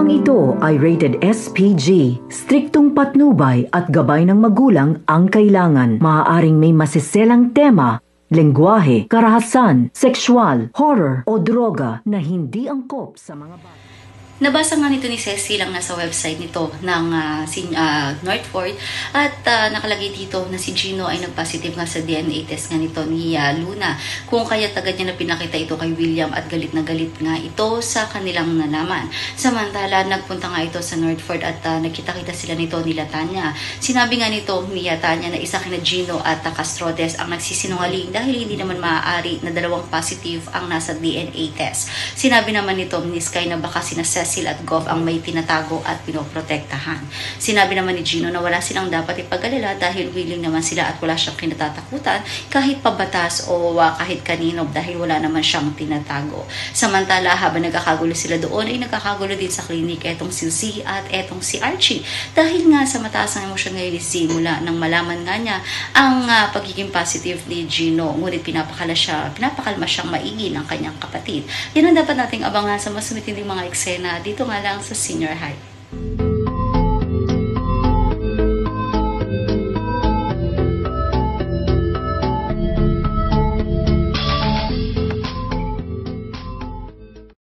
Programang ito ay rated SPG. Striktong patnubay at gabay ng magulang ang kailangan. Maaaring may masiselang tema, lengguwahe, karahasan, sexual, horror o droga na hindi angkop sa mga bata. Nabasa nga nito ni Ceci lang nasa website nito ng Northford at nakalagay dito na si Gino ay nag-positive nga sa DNA test nga nito ni Luna. Kung kaya agad niya na pinakita ito kay William at galit na galit nga ito sa kanilang nalaman. Samantala, nagpunta nga ito sa Northford at nakita-kita sila nito ni Tanya. Sinabi nga nito ni Tanya na isa kina Gino at Castrotes ang nagsisinungaling dahil hindi naman maaari na dalawang positive ang nasa DNA test. Sinabi naman nito ni Sky na baka sina Cecil at Goff ang may tinatago at pinoprotektahan. Sinabi naman ni Gino na wala silang dapat ipag-alala dahil willing naman sila at wala siyang kinatatakutan kahit pabatas o kahit kanino dahil wala naman siyang tinatago. Samantala, habang nagkakagulo sila doon ay nagkakagulo din sa klinik etong si Z at etong si Archie dahil nga sa mataas ang emosyon ngayon ni Z mula nang malaman nga niya ang pagiging positive ni Gino, ngunit pinapakalma siyang maigi ng kanyang kapatid. Yan ang dapat nating abangan sa mas sumitinding mga eksena dito nga lang sa Senior High.